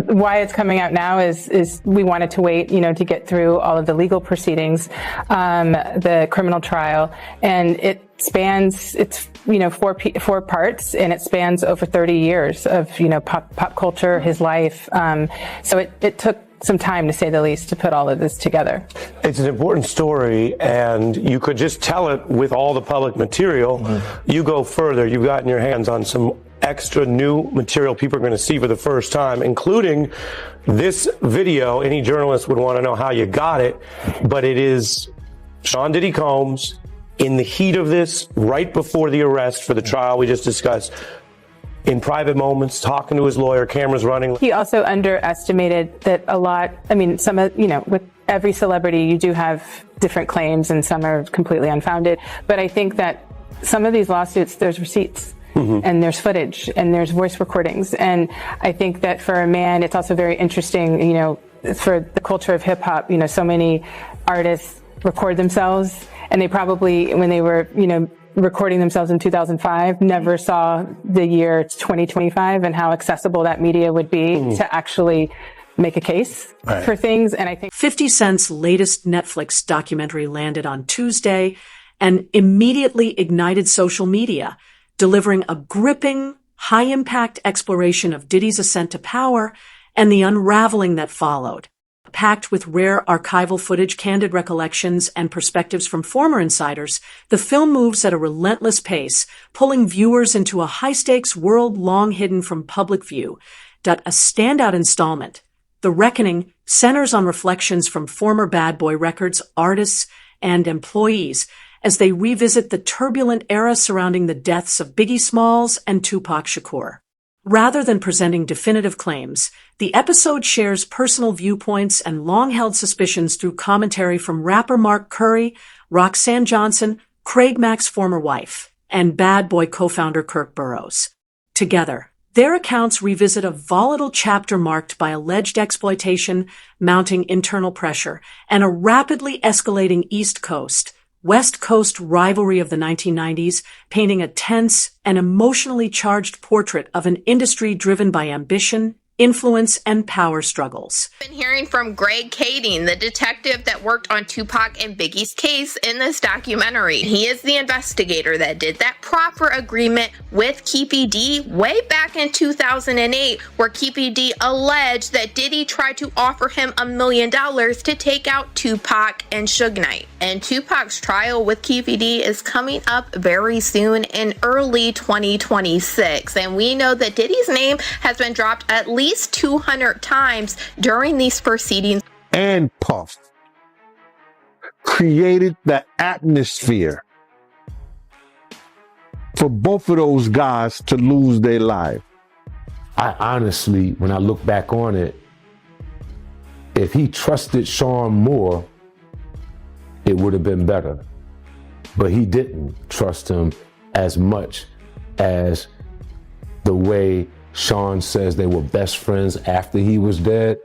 Why it's coming out now is we wanted to wait, to get through all of the legal proceedings, the criminal trial, and it's 4 parts, and it spans over 30 years of, pop culture, his life. So it took some time, to say the least, to put all of this together. It's an important story, and you could just tell it with all the public material. Mm-hmm. You go further, you've gotten your hands on some extra new material people are going to see for the first time, including this video. Any journalist would want to know how you got it, but it is Sean Diddy Combs in the heat of this, right before the arrest for the trial we just discussed, in private moments, talking to his lawyer, cameras running. He also underestimated that with every celebrity, you do have different claims, and some are completely unfounded. But I think that some of these lawsuits, there's receipts. Mm-hmm. And there's footage, and there's voice recordings. And I think that for a man, it's also very interesting, for the culture of hip hop, so many artists record themselves, and they probably, when they were, recording themselves in 2005, never saw the year 2025 and how accessible that media would be to actually make a case for things. And I think 50 Cent's latest Netflix documentary landed on Tuesday and immediately ignited social media, delivering a gripping, high-impact exploration of Diddy's ascent to power and the unraveling that followed. Packed with rare archival footage, candid recollections, and perspectives from former insiders, the film moves at a relentless pace, pulling viewers into a high-stakes world long hidden from public view. A standout installment, The Reckoning, centers on reflections from former Bad Boy Records artists and employees as they revisit the turbulent era surrounding the deaths of Biggie Smalls and Tupac Shakur. Rather than presenting definitive claims, the episode shares personal viewpoints and long-held suspicions through commentary from rapper Mark Curry, Roxanne Johnson, Craig Mack's former wife, and Bad Boy co-founder Kirk Burrows. Together, their accounts revisit a volatile chapter marked by alleged exploitation, mounting internal pressure, and a rapidly escalating East Coast-West Coast rivalry of the 1990s, painting a tense and emotionally charged portrait of an industry driven by ambition, influence, and power struggles. Been hearing from Greg Kading, the detective that worked on Tupac and Biggie's case in this documentary. He is the investigator that did that proper agreement with Keefe D way back in 2008, where Keefe D alleged that Diddy tried to offer him $1 million to take out Tupac and Suge Knight. And Tupac's trial with Keefe D is coming up very soon in early 2026. And we know that Diddy's name has been dropped at least 200 times during these proceedings. And Puff created the atmosphere for both of those guys to lose their life. I honestly, when I look back on it, if he trusted Sean more, it would have been better. But he didn't trust him as much as the way Sean says they were best friends after he was dead.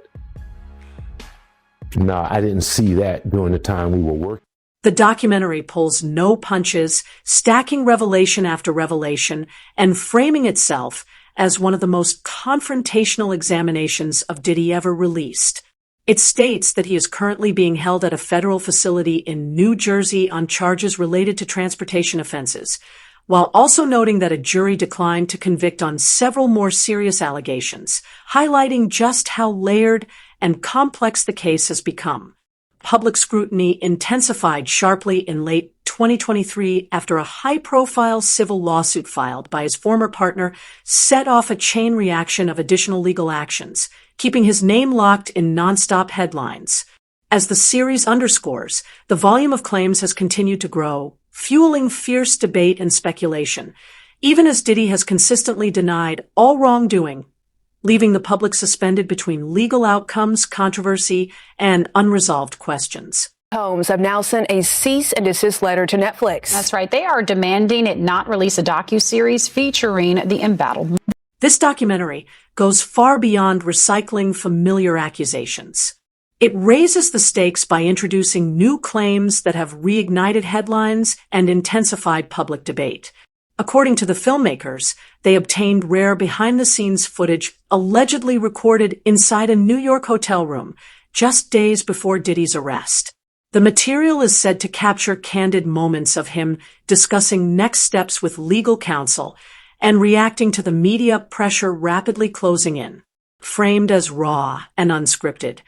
No, I didn't see that during the time we were working. The documentary pulls no punches, stacking revelation after revelation, and framing itself as one of the most confrontational examinations of Diddy ever released. It states that he is currently being held at a federal facility in New Jersey on charges related to transportation offenses, while also noting that a jury declined to convict on several more serious allegations, highlighting just how layered and complex the case has become. Public scrutiny intensified sharply in late 2023 after a high-profile civil lawsuit filed by his former partner set off a chain reaction of additional legal actions, keeping his name locked in nonstop headlines. As the series underscores, the volume of claims has continued to grow, fueling fierce debate and speculation, even as Diddy has consistently denied all wrongdoing, leaving the public suspended between legal outcomes, controversy, and unresolved questions. Homes have now sent a cease and desist letter to Netflix. That's right. They are demanding it not release a docuseries featuring the embattled. This documentary goes far beyond recycling familiar accusations. It raises the stakes by introducing new claims that have reignited headlines and intensified public debate. According to the filmmakers, they obtained rare behind-the-scenes footage allegedly recorded inside a New York hotel room just days before Diddy's arrest. The material is said to capture candid moments of him discussing next steps with legal counsel and reacting to the media pressure rapidly closing in. Framed as raw and unscripted,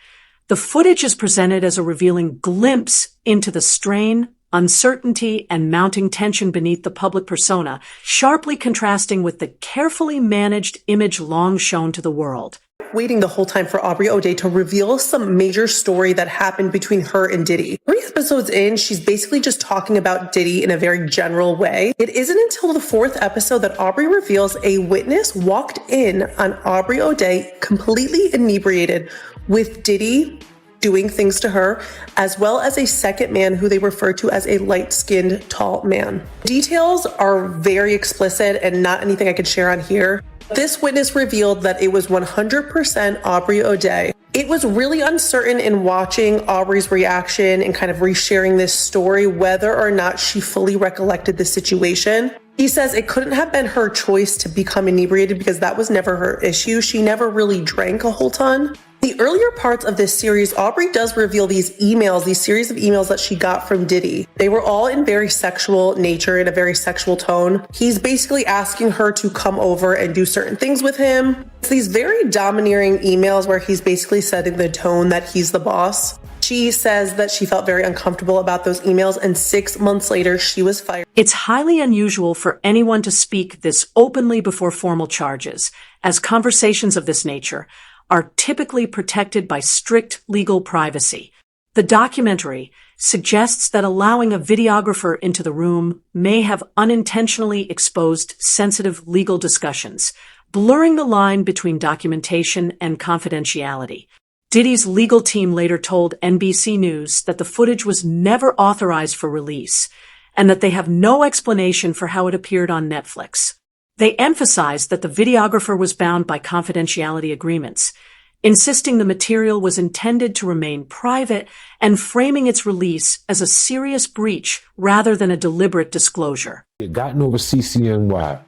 the footage is presented as a revealing glimpse into the strain, uncertainty, and mounting tension beneath the public persona, sharply contrasting with the carefully managed image long shown to the world. Waiting the whole time for Aubrey O'Day to reveal some major story that happened between her and Diddy. 3 episodes in, she's basically just talking about Diddy in a very general way. It isn't until the 4th episode that Aubrey reveals a witness walked in on Aubrey O'Day completely inebriated with Diddy doing things to her, as well as a second man who they refer to as a light-skinned, tall man. Details are very explicit and not anything I could share on here. This witness revealed that it was 100% Aubrey O'Day. It was really uncertain in watching Aubrey's reaction and kind of resharing this story whether or not she fully recollected the situation. He says it couldn't have been her choice to become inebriated because that was never her issue. She never really drank a whole ton. The earlier parts of this series, Aubrey does reveal these emails, these series of emails that she got from Diddy. They were all in very sexual nature, in a very sexual tone. He's basically asking her to come over and do certain things with him. It's these very domineering emails where he's basically setting the tone that he's the boss. She says that she felt very uncomfortable about those emails, and 6 months later, she was fired. It's highly unusual for anyone to speak this openly before formal charges, as conversations of this nature are typically protected by strict legal privacy. The documentary suggests that allowing a videographer into the room may have unintentionally exposed sensitive legal discussions, blurring the line between documentation and confidentiality. Diddy's legal team later told NBC News that the footage was never authorized for release and that they have no explanation for how it appeared on Netflix. They emphasized that the videographer was bound by confidentiality agreements, insisting the material was intended to remain private and framing its release as a serious breach rather than a deliberate disclosure. It gotten over CCNY.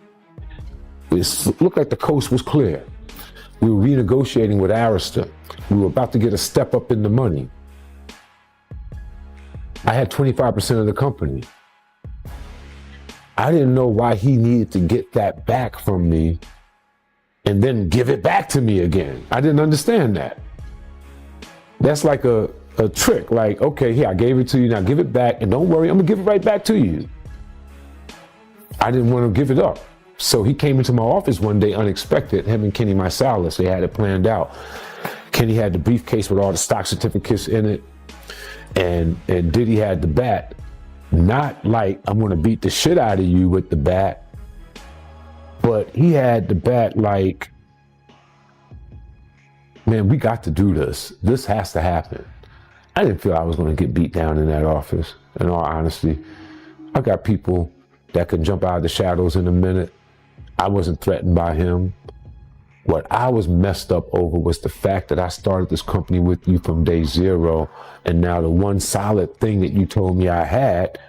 It looked like the coast was clear. We were renegotiating with Arista. We were about to get a step up in the money. I had 25% of the company. I didn't know why he needed to get that back from me and then give it back to me again. I didn't understand that. That's like a trick. Like, okay, here, I gave it to you, now give it back, and don't worry, I'm gonna give it right back to you. I didn't want to give it up. So he came into my office one day unexpected, him and Kenny Marsalis, they had it planned out. Kenny had the briefcase with all the stock certificates in it, and Diddy had the bat. Not like I'm gonna beat the shit out of you with the bat, but he had the bat like, man, we got to do this. This has to happen. I didn't feel I was gonna get beat down in that office, in all honesty. I got people that could jump out of the shadows in a minute. I wasn't threatened by him. What I was messed up over was the fact that I started this company with you from day zero, and now the one solid thing that you told me I had,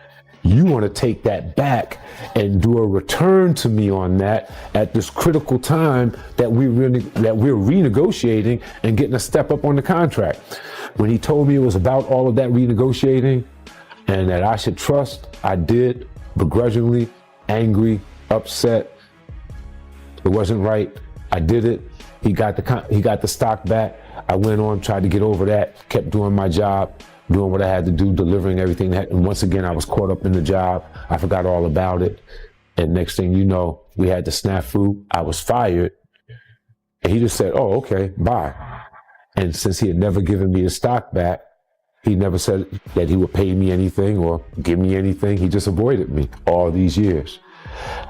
you want to take that back and do a return to me on that at this critical time that we're renegotiating and getting a step up on the contract. When he told me it was about all of that renegotiating and that I should trust, I did, begrudgingly, angry, upset. It wasn't right. I did it. He got the stock back. I went on, tried to get over that, kept doing my job, doing what I had to do, delivering everything. And once again, I was caught up in the job. I forgot all about it. And next thing you know, we had the snafu. I was fired. And he just said, oh, okay, bye. And since he had never given me the stock back, he never said that he would pay me anything or give me anything. He just avoided me all these years.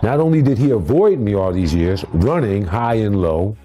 Not only did he avoid me all these years, running high and low,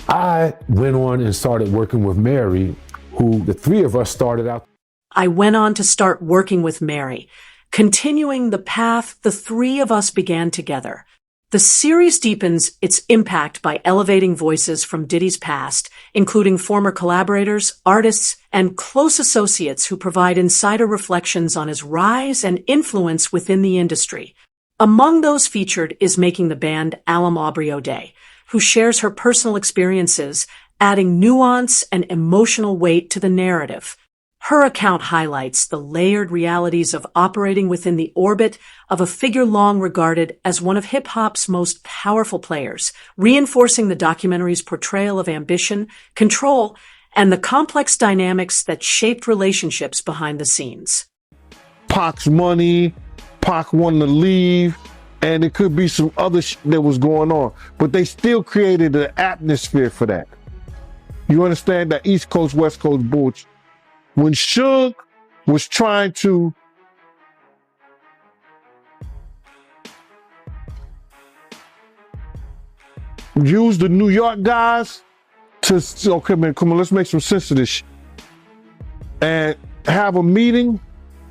I went on and started working with Mary, who the three of us started out. I went on to start working with Mary, continuing the path the three of us began together. The series deepens its impact by elevating voices from Diddy's past, including former collaborators, artists, and close associates who provide insider reflections on his rise and influence within the industry. Among those featured is making the band Alum Aubrey O'Day, who shares her personal experiences, adding nuance and emotional weight to the narrative. Her account highlights the layered realities of operating within the orbit of a figure long regarded as one of hip-hop's most powerful players, reinforcing the documentary's portrayal of ambition, control, and the complex dynamics that shaped relationships behind the scenes. Pac's money, Pac wanted to leave, and it could be some other shit that was going on. But they still created an atmosphere for that. You understand that East Coast, West Coast bullshit. When Suge was trying to use the New York guys to, okay, man, come on, let's make some sense of this shit. And have a meeting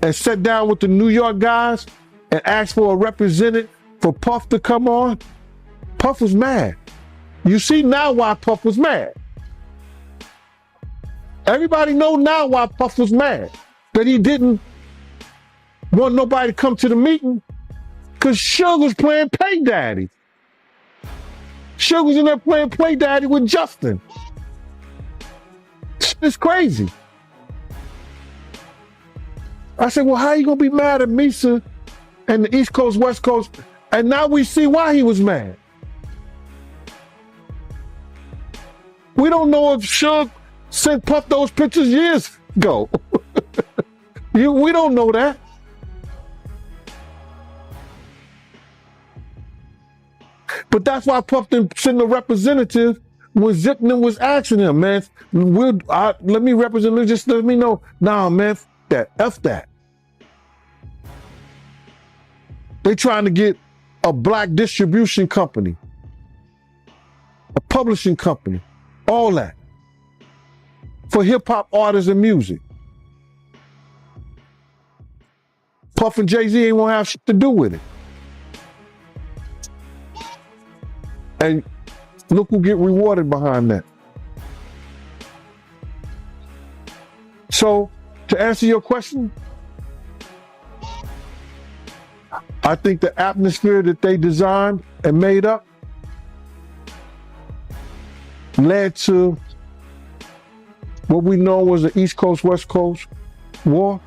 and sit down with the New York guys and ask for a representative for Puff to come on. Puff was mad. You see now why Puff was mad. Everybody know now why Puff was mad. That he didn't want nobody to come to the meeting because Suge was playing Pay Daddy. Suge was in there playing Play Daddy with Justin. It's crazy. I said, well, how you gonna be mad at Misa and the East Coast, West Coast? And now we see why he was mad. We don't know if Suge sent Puff those pictures years ago. We don't know that. But that's why Puff didn't send a representative when Zipman was asking him, man, let me represent, just let me know. Nah, man, F that. They trying to get a black distribution company, a publishing company, all that. For hip-hop artists and music. Puff and Jay-Z ain't gonna have shit to do with it. And look who get rewarded behind that. So, to answer your question, I think the atmosphere that they designed and made up led to what we know was the East Coast, West Coast war.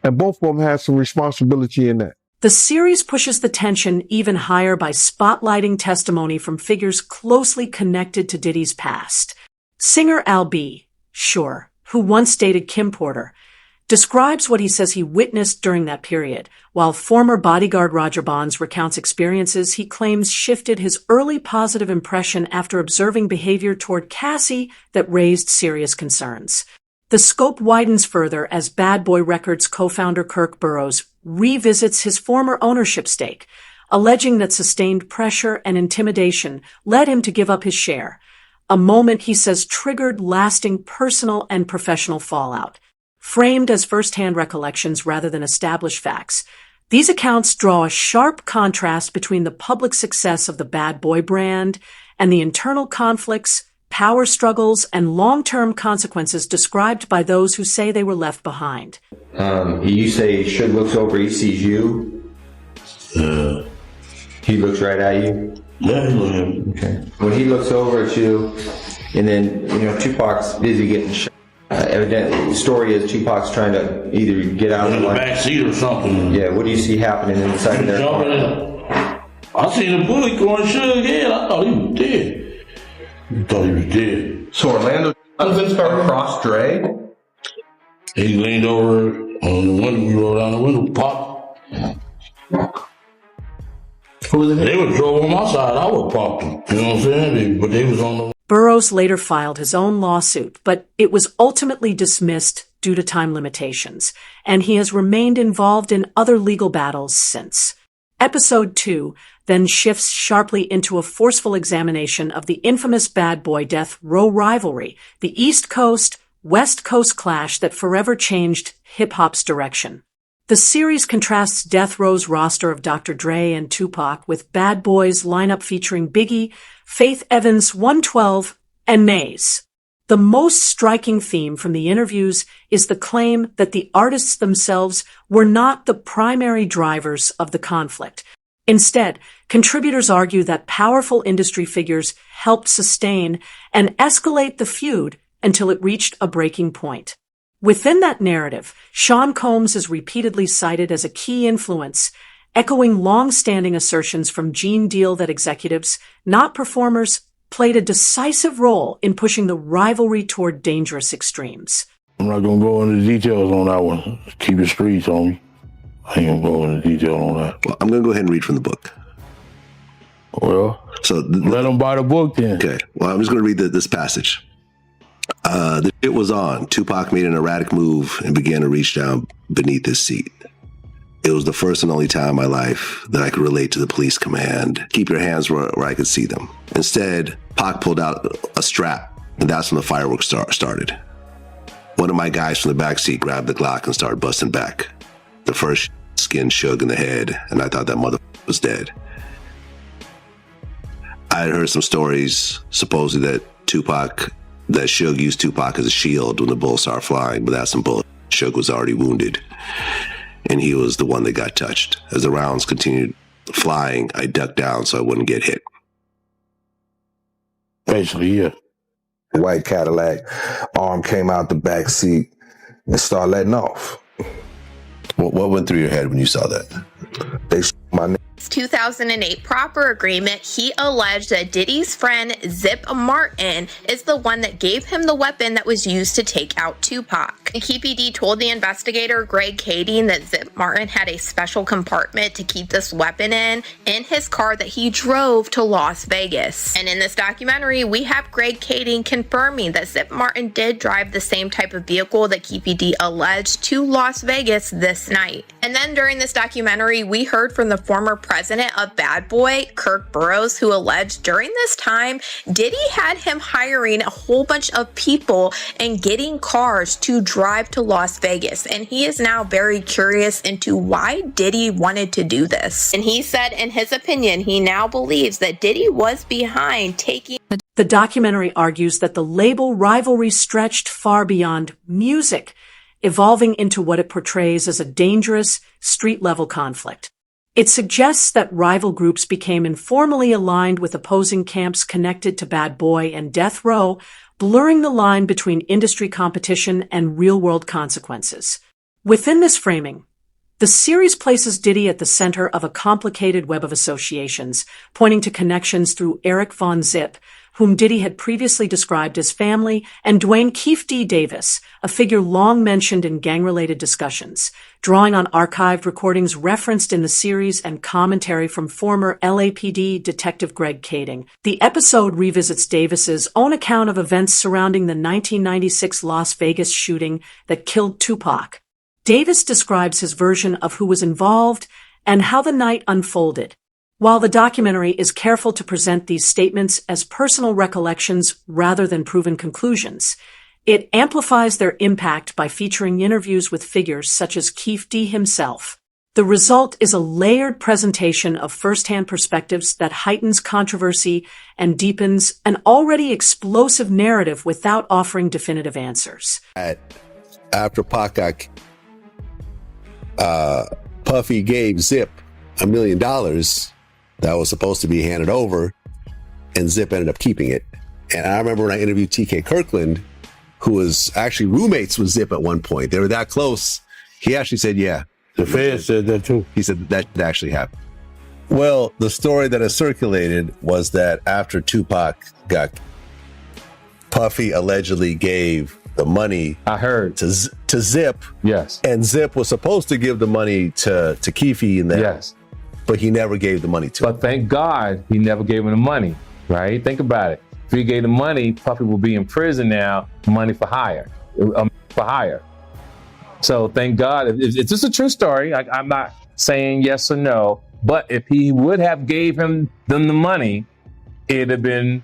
And both of them had some responsibility in that. The series pushes the tension even higher by spotlighting testimony from figures closely connected to Diddy's past. Singer Al B., sure, who once dated Kim Porter, describes what he says he witnessed during that period, while former bodyguard Roger Bonds recounts experiences he claims shifted his early positive impression after observing behavior toward Cassie that raised serious concerns. The scope widens further as Bad Boy Records co-founder Kirk Burroughs revisits his former ownership stake, alleging that sustained pressure and intimidation led him to give up his share, a moment he says triggered lasting personal and professional fallout. Framed as first-hand recollections rather than established facts, these accounts draw a sharp contrast between the public success of the Bad Boy brand and the internal conflicts, power struggles, and long-term consequences described by those who say they were left behind. You say Suge looks over, he sees you? He looks right at you? Yeah, he looks at me. Okay. When he looks over at you, and then, Tupac's busy getting shot. Evidently, the story is Tupac's trying to either get out in the back seat or something. Yeah, what do you see happening inside of their car? I seen a bullet going Suge's head. I thought he was dead. So Orlando across Dre? He leaned over on the window, we rolled down the window, popped. They would drove on my side, I would pop them. You know what I'm saying? But they was on the... Burroughs later filed his own lawsuit, but it was ultimately dismissed due to time limitations, and he has remained involved in other legal battles since. Episode 2 then shifts sharply into a forceful examination of the infamous Bad Boy Death Row rivalry, the East Coast, West Coast clash that forever changed hip-hop's direction. The series contrasts Death Row's roster of Dr. Dre and Tupac with Bad Boy's lineup featuring Biggie, Faith Evans, 112, and Maze. The most striking theme from the interviews is the claim that the artists themselves were not the primary drivers of the conflict. Instead, contributors argue that powerful industry figures helped sustain and escalate the feud until it reached a breaking point. Within that narrative, Sean Combs is repeatedly cited as a key influence, echoing long-standing assertions from Gene Deal that executives, not performers, played a decisive role in pushing the rivalry toward dangerous extremes. I'm not gonna go into details on that one. Keep it streets on me. I ain't gonna go into detail on that. Well, I'm gonna go ahead and read from the book. Well, so let them buy the book then. Okay. Well, I'm just gonna read this passage. The shit was on. Tupac made an erratic move and began to reach down beneath his seat. It was the first and only time in my life that I could relate to the police command. Keep your hands where I could see them. Instead, Pac pulled out a strap, and that's when the fireworks started. One of my guys from the backseat grabbed the Glock and started busting back. The first skin shook in the head, and I thought that motherfucker was dead. I had heard some stories, supposedly that Suge used Tupac as a shield when the bullets started flying, but that's some bullshit. Suge was already wounded, and he was the one that got touched. As the rounds continued flying, I ducked down so I wouldn't get hit. Basically, yeah. The white Cadillac arm came out the back seat and started letting off. What went through your head when you saw that? They shot my name. 2008 proper agreement, he alleged that Diddy's friend Zip Martin is the one that gave him the weapon that was used to take out Tupac. The KPD told the investigator Greg Kading that Zip Martin had a special compartment to keep this weapon in his car that he drove to Las Vegas. And in this documentary, we have Greg Kading confirming that Zip Martin did drive the same type of vehicle that KPD alleged to Las Vegas this night. And then during this documentary, we heard from the former president of Bad Boy, Kirk Burroughs, who alleged during this time, Diddy had him hiring a whole bunch of people and getting cars to drive to Las Vegas. And he is now very curious into why Diddy wanted to do this. And he said, in his opinion, he now believes that Diddy was behind taking... The documentary argues that the label rivalry stretched far beyond music, evolving into what it portrays as a dangerous, street-level conflict. It suggests that rival groups became informally aligned with opposing camps connected to Bad Boy and Death Row, blurring the line between industry competition and real-world consequences. Within this framing, the series places Diddy at the center of a complicated web of associations, pointing to connections through Eric Von Zip, whom Diddy had previously described as family, and Dwayne Keefe D. Davis, a figure long mentioned in gang-related discussions, drawing on archived recordings referenced in the series and commentary from former LAPD Detective Greg Kading. The episode revisits Davis's own account of events surrounding the 1996 Las Vegas shooting that killed Tupac. Davis describes his version of who was involved and how the night unfolded. While the documentary is careful to present these statements as personal recollections rather than proven conclusions, it amplifies their impact by featuring interviews with figures such as Keefe D. himself. The result is a layered presentation of first-hand perspectives that heightens controversy and deepens an already explosive narrative without offering definitive answers. After Pac got Puffy gave Zip $1 million that was supposed to be handed over, and Zip ended up keeping it. And I remember when I interviewed TK Kirkland, who was actually roommates with Zip at one point. They were that close. He actually said, yeah. The feds said that too. He said that actually happened. Well, the story that has circulated was that after Tupac got, Puffy allegedly gave the money, I heard, to Zip. Yes. And Zip was supposed to give the money to Keefe and them. Yes. But he never gave the money to him. But thank God he never gave him the money, right? Think about it. If he gave the money, Puffy will be in prison now, money for hire. So thank God. It's just a true story. I'm not saying yes or no, but if he would have gave them the money, it'd have been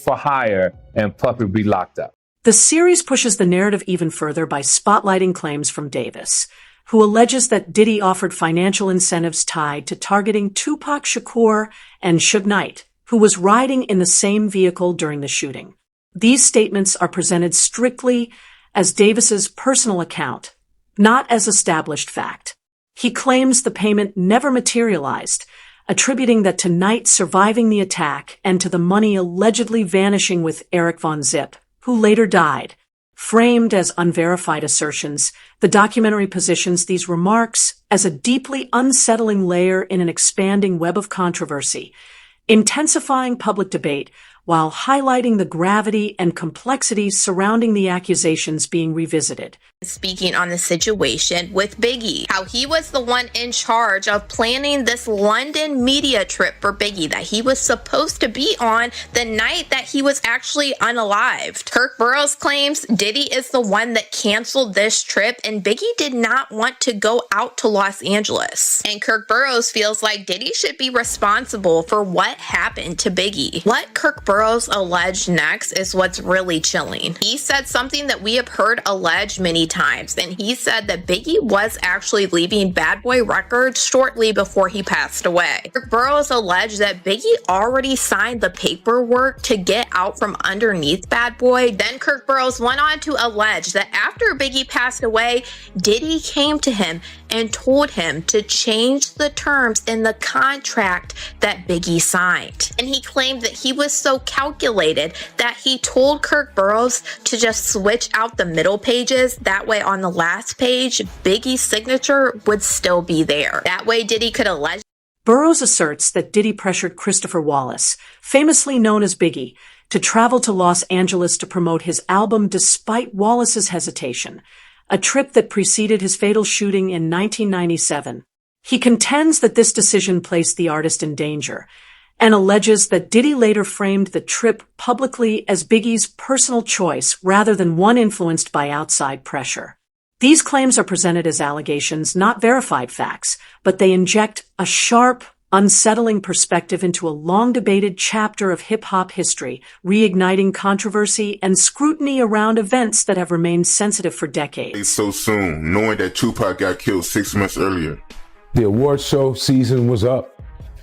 for hire and Puffy would be locked up. The series pushes the narrative even further by spotlighting claims from Davis, who alleges that Diddy offered financial incentives tied to targeting Tupac Shakur and Suge Knight, who was riding in the same vehicle during the shooting. These statements are presented strictly as Davis's personal account, not as established fact. He claims the payment never materialized, attributing that to Knight surviving the attack and to the money allegedly vanishing with Eric Von Zip, who later died. Framed as unverified assertions, the documentary positions these remarks as a deeply unsettling layer in an expanding web of controversy, intensifying public debate while highlighting the gravity and complexity surrounding the accusations being revisited. Speaking on the situation with Biggie, how he was the one in charge of planning this London media trip for Biggie that he was supposed to be on the night that he was actually unalived. Kirk Burrows claims Diddy is the one that canceled this trip and Biggie did not want to go out to Los Angeles. And Kirk Burrows feels like Diddy should be responsible for what happened to Biggie. What Kirk Burrows alleged next is what's really chilling. He said something that we have heard alleged many times, and he said that Biggie was actually leaving Bad Boy Records shortly before he passed away. Kirk Burrows alleged that Biggie already signed the paperwork to get out from underneath Bad Boy. Then Kirk Burrows went on to allege that after Biggie passed away, Diddy came to him and told him to change the terms in the contract that Biggie signed. And he claimed that he was so calculated that he told Kirk Burrows to just switch out the middle pages. That way on the last page, Biggie's signature would still be there. That way Diddy could allege. Burrows asserts that Diddy pressured Christopher Wallace, famously known as Biggie, to travel to Los Angeles to promote his album despite Wallace's hesitation, a trip that preceded his fatal shooting in 1997. He contends that this decision placed the artist in danger and alleges that Diddy later framed the trip publicly as Biggie's personal choice rather than one influenced by outside pressure. These claims are presented as allegations, not verified facts, but they inject a sharp, unsettling perspective into a long-debated chapter of hip-hop history, reigniting controversy and scrutiny around events that have remained sensitive for decades. So soon, knowing that Tupac got killed 6 months earlier. The award show season was up.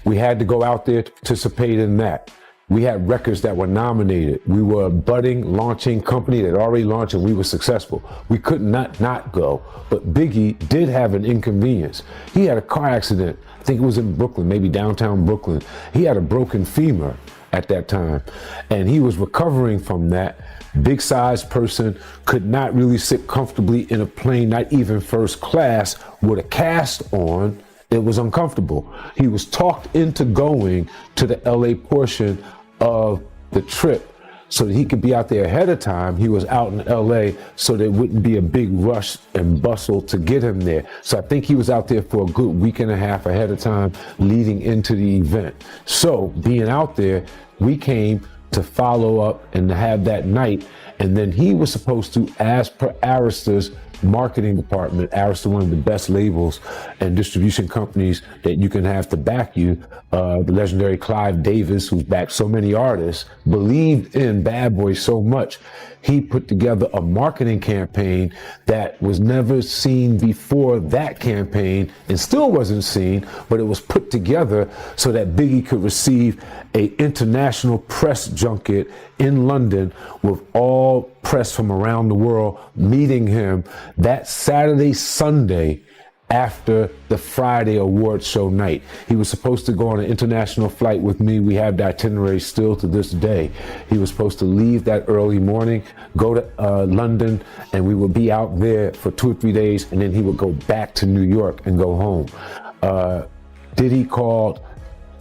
We had to go out there to participate in that. We had records that were nominated. We were a budding, launching company that already launched and we were successful. We could not go. But Biggie did have an inconvenience. He had a car accident. I think it was in Brooklyn, maybe downtown Brooklyn. He had a broken femur at that time. And he was recovering from that. Big sized person, could not really sit comfortably in a plane, not even first class, with a cast on. It was uncomfortable. He was talked into going to the LA portion of the trip so that he could be out there ahead of time. He was out in LA so there wouldn't be a big rush and bustle to get him there. So I think he was out there for a good week and a half ahead of time leading into the event. So being out there, we came to follow up and to have that night. And then he was supposed to, as per Arresta's marketing department, Arista, one of the best labels and distribution companies that you can have to back you, the legendary Clive Davis, who's backed so many artists, believed in Bad Boy so much, he put together a marketing campaign that was never seen before that campaign and still wasn't seen, but it was put together so that Biggie could receive an international press junket in London with all press from around the world meeting him that Saturday, Sunday after the Friday award show night. He was supposed to go on an international flight with me. We have the itinerary still to this day. He was supposed to leave that early morning, go to London, and we would be out there for 2 or 3 days, and then he would go back to New York and go home. Diddy called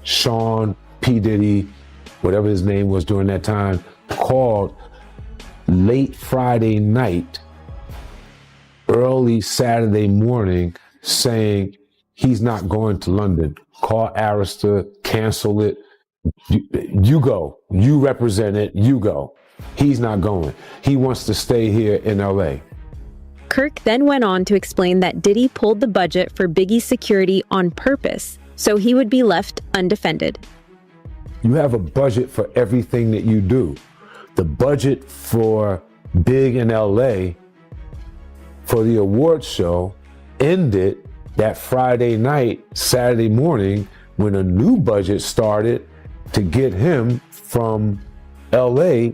Sean P. Diddy, whatever his name was during that time, called late Friday night, early Saturday morning, saying he's not going to London. Call Arista, cancel it. You go. You represent it. You go. He's not going. He wants to stay here in LA. Kirk then went on to explain that Diddy pulled the budget for Biggie's security on purpose, so he would be left undefended. You have a budget for everything that you do. The budget for Big in LA for the award show ended that Friday night, Saturday morning, when a new budget started to get him from LA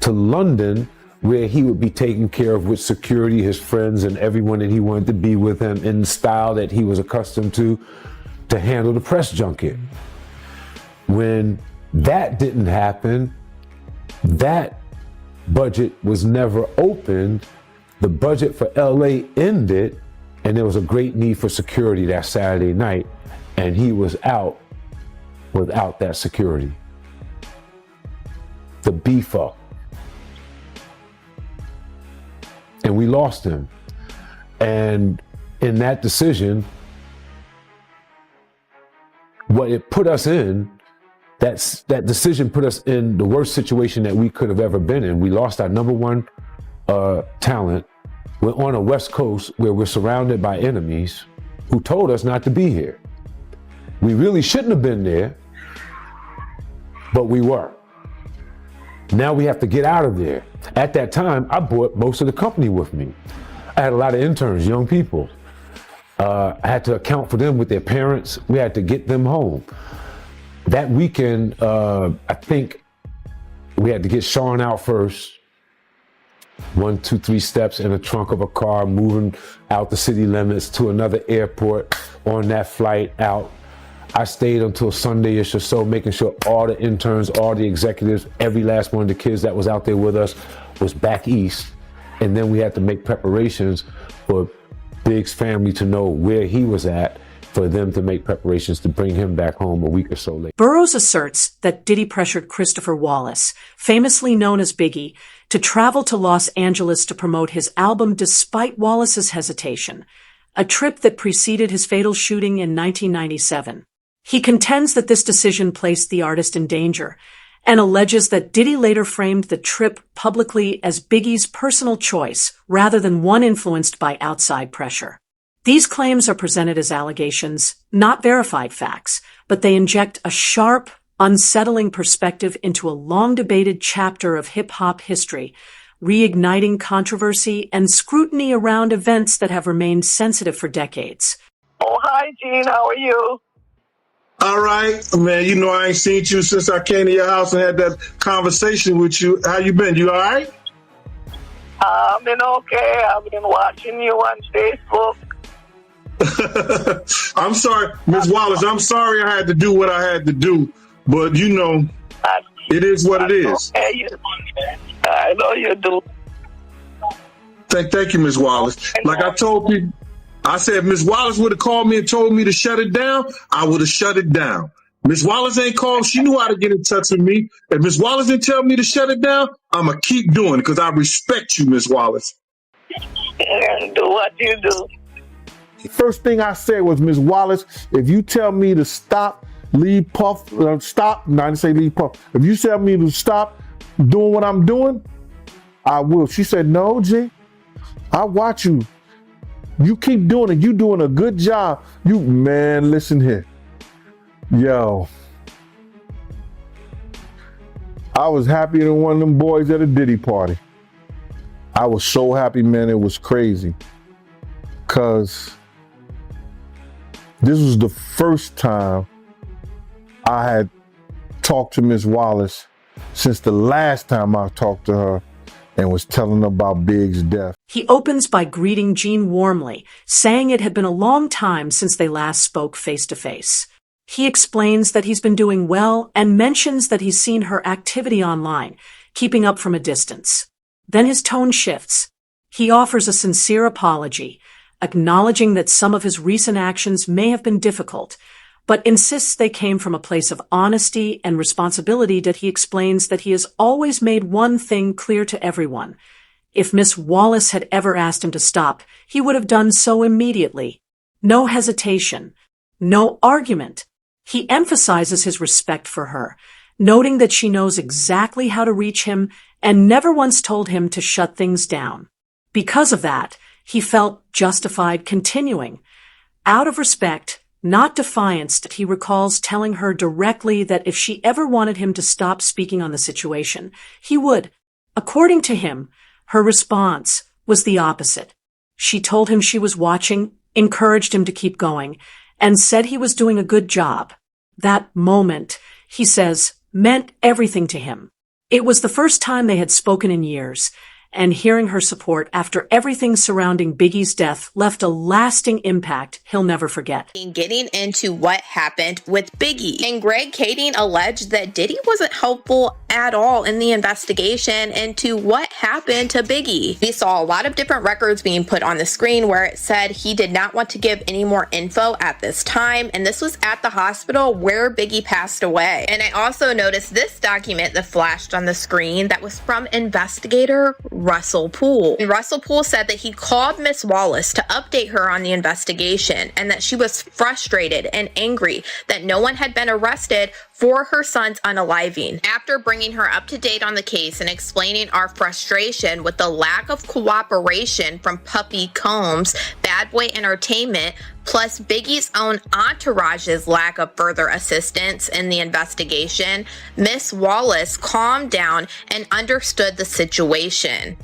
to London, where he would be taken care of with security, his friends, and everyone that he wanted to be with him in the style that he was accustomed to handle the press junket. When that didn't happen, that budget was never opened. The budget for LA ended, and there was a great need for security that Saturday night, and he was out without that security. The beef up. And we lost him. And in that decision, what it put us in, that decision put us in the worst situation that we could have ever been in. We lost our number one talent. We're on a West Coast where we're surrounded by enemies who told us not to be here. We really shouldn't have been there, but we were. Now we have to get out of there. At that time, I brought most of the company with me. I had a lot of interns, young people. I had to account for them with their parents. We had to get them home. That weekend, I think we had to get Sean out first. 1, 2, 3 steps in the trunk of a car, moving out the city limits to another airport on that flight out. I stayed until Sunday-ish or so, making sure all the interns, all the executives, every last one of the kids that was out there with us was back east. And then we had to make preparations for Big's family to know where he was at, for them to make preparations to bring him back home a week or so later. Burroughs asserts that Diddy pressured Christopher Wallace, famously known as Biggie, to travel to Los Angeles to promote his album despite Wallace's hesitation, a trip that preceded his fatal shooting in 1997. He contends that this decision placed the artist in danger and alleges that Diddy later framed the trip publicly as Biggie's personal choice rather than one influenced by outside pressure. These claims are presented as allegations, not verified facts, but they inject a sharp, unsettling perspective into a long-debated chapter of hip-hop history, reigniting controversy and scrutiny around events that have remained sensitive for decades. Oh, hi, Gene. How are you? All right, man. You know I ain't seen you since I came to your house and had that conversation with you. How you been? You all right? I've been okay. I've been watching you on Facebook. I'm sorry, Ms. Wallace. I'm sorry I had to do what I had to do, but you know, it is what it is. Okay. I know you do. Thank you, Ms. Wallace. Like I told people, I said if Ms. Wallace would have called me and told me to shut it down, I would have shut it down. Ms. Wallace ain't called. She knew how to get in touch with me. If Ms. Wallace didn't tell me to shut it down, I'm going to keep doing it because I respect you, Ms. Wallace. And do what you do. First thing I said was, Ms. Wallace, if you tell me to stop, leave Puff, stop, not to say leave Puff. If you tell me to stop doing what I'm doing, I will. She said, no, G, I watch you. You keep doing it. You doing a good job. You, man, listen here. Yo. I was happier than one of them boys at a Diddy party. I was so happy, man, it was crazy. Cause this was the first time I had talked to Miss Wallace since the last time I talked to her and was telling her about Big's death. He opens by greeting Gene warmly, saying it had been a long time since they last spoke face-to-face. He explains that he's been doing well and mentions that he's seen her activity online, keeping up from a distance. Then his tone shifts. He offers a sincere apology, acknowledging that some of his recent actions may have been difficult, but insists they came from a place of honesty and responsibility that he explains that he has always made one thing clear to everyone. If Miss Wallace had ever asked him to stop, he would have done so immediately. No hesitation. No argument. He emphasizes his respect for her, noting that she knows exactly how to reach him and never once told him to shut things down. Because of that, he felt justified continuing. Out of respect, not defiance, that he recalls telling her directly that if she ever wanted him to stop speaking on the situation, he would. According to him, her response was the opposite. She told him she was watching, encouraged him to keep going, and said he was doing a good job. That moment, he says, meant everything to him. It was the first time they had spoken in years, and hearing her support after everything surrounding Biggie's death left a lasting impact he'll never forget. Getting into what happened with Biggie. And Greg Kading alleged that Diddy wasn't helpful at all in the investigation into what happened to Biggie. We saw a lot of different records being put on the screen where it said he did not want to give any more info at this time, and this was at the hospital where Biggie passed away. And I also noticed this document that flashed on the screen that was from investigator Russell Poole. And Russell Poole said that he called Miss Wallace to update her on the investigation and that she was frustrated and angry that no one had been arrested for her son's unaliving. After bringing her up to date on the case and explaining our frustration with the lack of cooperation from Puffy Combs, Bad Boy Entertainment, plus Biggie's own entourage's lack of further assistance in the investigation, Miss Wallace calmed down and understood the situation.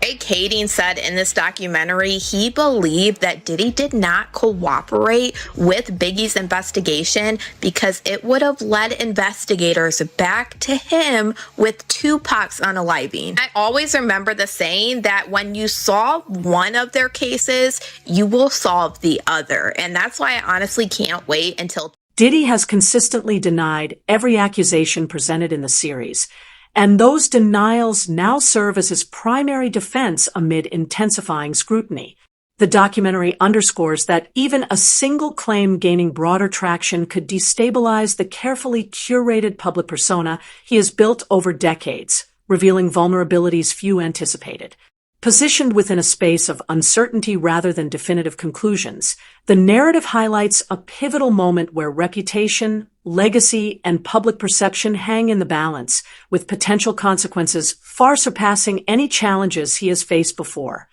Greg Kading said in this documentary he believed that Diddy did not cooperate with Biggie's investigation because it would have led investigators back to him with Tupac's unaliving. I always remember the saying that when you solve one of their cases, you will solve the other. And that's why I honestly can't wait until Diddy has consistently denied every accusation presented in the series, and those denials now serve as his primary defense amid intensifying scrutiny. The documentary underscores that even a single claim gaining broader traction could destabilize the carefully curated public persona he has built over decades, revealing vulnerabilities few anticipated. Positioned within a space of uncertainty rather than definitive conclusions, the narrative highlights a pivotal moment where reputation, legacy, and public perception hang in the balance, with potential consequences far surpassing any challenges he has faced before.